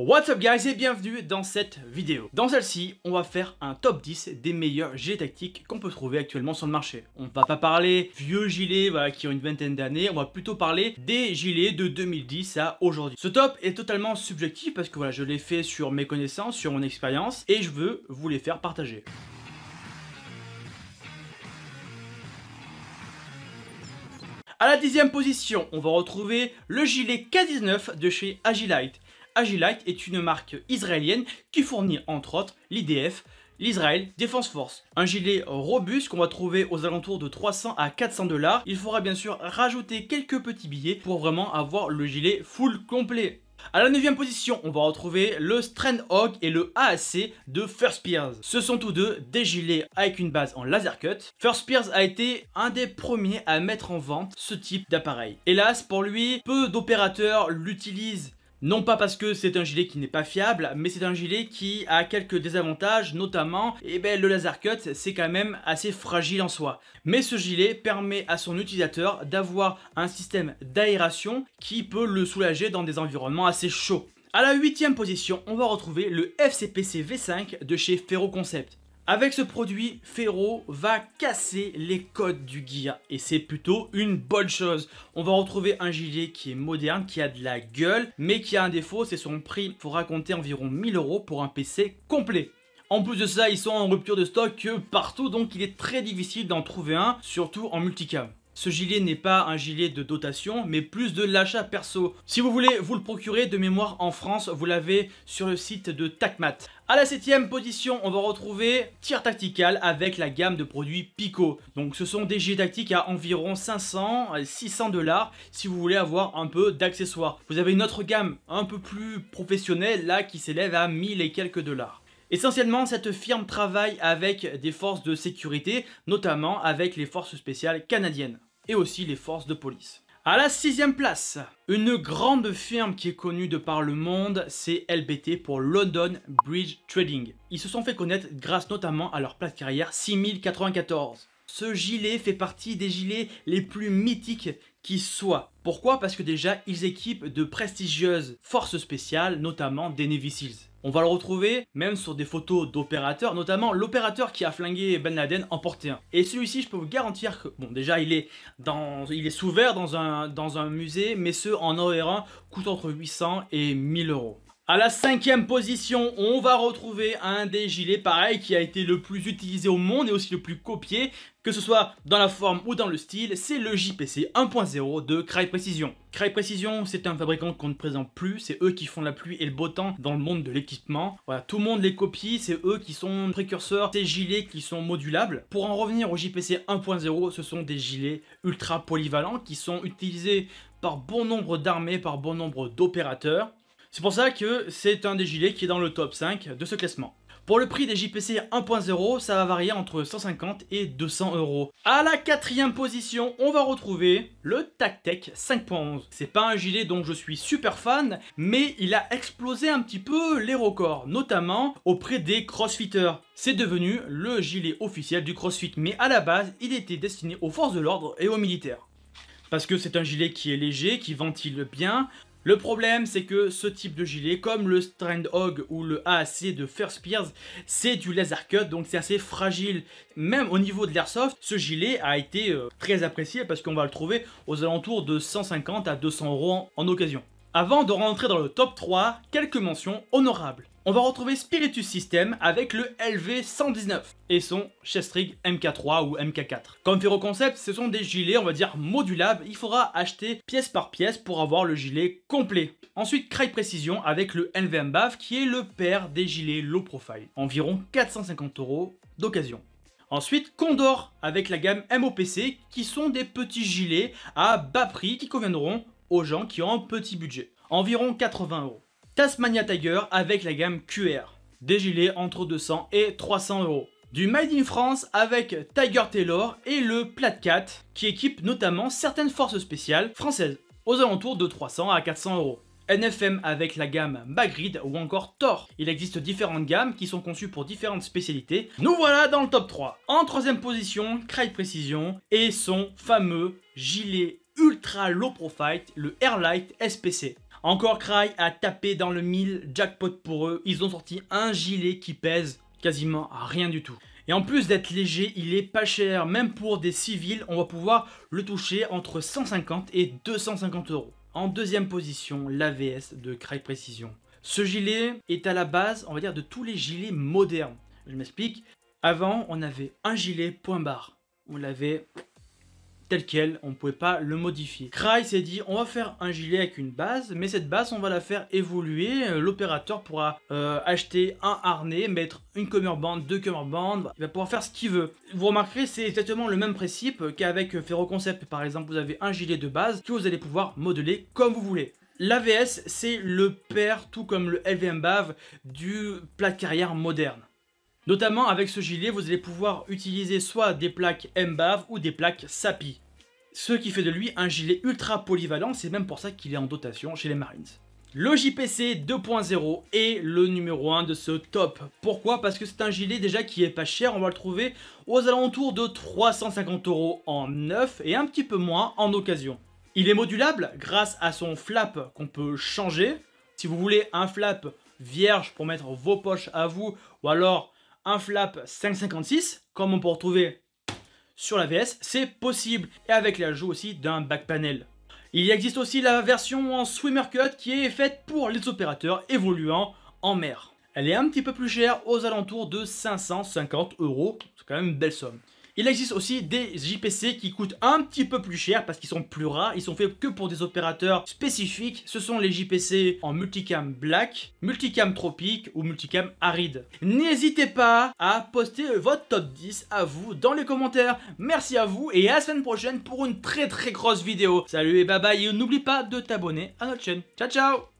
What's up guys et bienvenue dans cette vidéo. Dans celle-ci, on va faire un top 10 des meilleurs gilets tactiques qu'on peut trouver actuellement sur le marché. On va pas parler vieux gilets qui ont une vingtaine d'années, on va plutôt parler des gilets de 2010 à aujourd'hui. Ce top est totalement subjectif parce que je l'ai fait sur mes connaissances, sur mon expérience et je veux vous les faire partager. À la 10e position, on va retrouver le gilet K19 de chez Agilite. Agilite est une marque israélienne qui fournit entre autres l'IDF, l'Israel Defense Force. Un gilet robuste qu'on va trouver aux alentours de 300 à 400 $. Il faudra bien sûr rajouter quelques petits billets pour vraiment avoir le gilet full complet. À la 9e position, on va retrouver le Strandhog et le AAC de First Spears. Ce sont tous deux des gilets avec une base en laser cut. First Spears a été un des premiers à mettre en vente ce type d'appareil. Hélas pour lui, peu d'opérateurs l'utilisent. Non pas parce que c'est un gilet qui n'est pas fiable, mais c'est un gilet qui a quelques désavantages, notamment le laser cut, c'est quand même assez fragile en soi. Mais ce gilet permet à son utilisateur d'avoir un système d'aération qui peut le soulager dans des environnements assez chauds. À la 8e position, on va retrouver le FCPC V5 de chez Ferro Concept. Avec ce produit, Ferro va casser les codes du gear et c'est plutôt une bonne chose. On va retrouver un gilet qui est moderne, qui a de la gueule, mais qui a un défaut, c'est son prix. Il faudra compter environ 1000 € pour un PC complet. En plus de ça, ils sont en rupture de stock partout, donc il est très difficile d'en trouver un, surtout en multicam. Ce gilet n'est pas un gilet de dotation, mais plus de l'achat perso. Si vous voulez vous le procurer de mémoire en France, vous l'avez sur le site de TACMAT. À la 7e position, on va retrouver Tir Tactical avec la gamme de produits Pico. Donc ce sont des gilets tactiques à environ 500 à 600 $ si vous voulez avoir un peu d'accessoires. Vous avez une autre gamme un peu plus professionnelle là qui s'élève à 1000 et quelques $. Essentiellement, cette firme travaille avec des forces de sécurité, notamment avec les forces spéciales canadiennes et aussi les forces de police. À la 6e place, une grande firme qui est connue de par le monde, c'est LBT pour London Bridge Trading. Ils se sont fait connaître grâce notamment à leur plate carrière 6094. Ce gilet fait partie des gilets les plus mythiques qui soient. Pourquoi? Parce que déjà, ils équipent de prestigieuses forces spéciales, notamment des Navy Seals. On va le retrouver même sur des photos d'opérateurs, notamment l'opérateur qui a flingué Ben Laden en portait un. Et celui-ci, je peux vous garantir que, bon, déjà, il est sous verre dans un musée, mais ceux en OR1 coûtent entre 800 et 1000 €. À la 5e position, on va retrouver un des gilets pareil qui a été le plus utilisé au monde et aussi le plus copié, que ce soit dans la forme ou dans le style, c'est le JPC 1.0 de Crye Precision. Crye Precision, c'est un fabricant qu'on ne présente plus, c'est eux qui font la pluie et le beau temps dans le monde de l'équipement. Voilà, tout le monde les copie, c'est eux qui sont précurseurs, ces gilets qui sont modulables. Pour en revenir au JPC 1.0, ce sont des gilets ultra polyvalents qui sont utilisés par bon nombre d'armées, par bon nombre d'opérateurs. C'est pour ça que c'est un des gilets qui est dans le top 5 de ce classement. Pour le prix des JPC 1.0, ça va varier entre 150 et 200 €. À la 4e position, on va retrouver le TacTech 5.11. C'est pas un gilet dont je suis super fan, mais il a explosé un petit peu les records, notamment auprès des crossfitters. C'est devenu le gilet officiel du crossfit, mais à la base, il était destiné aux forces de l'ordre et aux militaires. Parce que c'est un gilet qui est léger, qui ventile bien. Le problème, c'est que ce type de gilet, comme le Strandhog ou le AAC de First Spears, c'est du laser cut, donc c'est assez fragile. Même au niveau de l'airsoft, ce gilet a été très apprécié parce qu'on va le trouver aux alentours de 150 à 200 € en occasion. Avant de rentrer dans le top 3, quelques mentions honorables. On va retrouver Spiritus System avec le LV119 et son Chestrig MK3 ou MK4. Comme Ferro Concept, ce sont des gilets, on va dire, modulables. Il faudra acheter pièce par pièce pour avoir le gilet complet. Ensuite, Crye Precision avec le LVMBAF qui est le père des gilets low profile. Environ 450 € d'occasion. Ensuite, Condor avec la gamme MOPC qui sont des petits gilets à bas prix qui conviendront aux gens qui ont un petit budget. Environ 80 €. Tasmania Tiger avec la gamme QR. Des gilets entre 200 et 300 €. Du Made in France avec Tiger Tailor et le Platcat qui équipe notamment certaines forces spéciales françaises aux alentours de 300 à 400 €. NFM avec la gamme Magrid ou encore Thor. Il existe différentes gammes qui sont conçues pour différentes spécialités. Nous voilà dans le top 3. En 3e position, Crye Precision et son fameux gilet ultra low profile, le Airlight SPC. Encore Cry a tapé dans le 1000, jackpot pour eux, ils ont sorti un gilet qui pèse quasiment rien du tout. Et en plus d'être léger, il est pas cher, même pour des civils, on va pouvoir le toucher entre 150 et 250 euros. En deuxième position, l'AVS de Cry Precision. Ce gilet est à la base, on va dire, de tous les gilets modernes. Je m'explique. Avant, on avait un gilet point barre. On l'avait tel quel, on ne pouvait pas le modifier. Cry s'est dit, on va faire un gilet avec une base, mais cette base, on va la faire évoluer. L'opérateur pourra acheter un harnais, mettre une cummerbund, deux cummerbunds, il va pouvoir faire ce qu'il veut. Vous remarquerez, c'est exactement le même principe qu'avec Ferroconcept. Par exemple, vous avez un gilet de base que vous allez pouvoir modeler comme vous voulez. L'AVS, c'est le père, tout comme le LVM BAV, du plat de carrière moderne. Notamment avec ce gilet, vous allez pouvoir utiliser soit des plaques MBAV ou des plaques SAPI. Ce qui fait de lui un gilet ultra polyvalent, c'est même pour ça qu'il est en dotation chez les Marines. Le JPC 2.0 est le numéro 1 de ce top. Pourquoi? Parce que c'est un gilet déjà qui est pas cher, on va le trouver aux alentours de 350 € en neuf et un petit peu moins en occasion. Il est modulable grâce à son flap qu'on peut changer. Si vous voulez un flap vierge pour mettre vos poches à vous, ou alors un flap 5,56, comme on peut retrouver sur la VS, c'est possible. Et avec l'ajout aussi d'un back panel. Il existe aussi la version en swimmer cut qui est faite pour les opérateurs évoluant en mer. Elle est un petit peu plus chère, aux alentours de 550 €. C'est quand même une belle somme. Il existe aussi des JPC qui coûtent un petit peu plus cher parce qu'ils sont plus rares, ils sont faits que pour des opérateurs spécifiques. Ce sont les JPC en multicam black, multicam tropique ou multicam aride. N'hésitez pas à poster votre top 10 à vous dans les commentaires. Merci à vous et à la semaine prochaine pour une très grosse vidéo. Salut et bye bye et n'oublie pas de t'abonner à notre chaîne. Ciao ciao.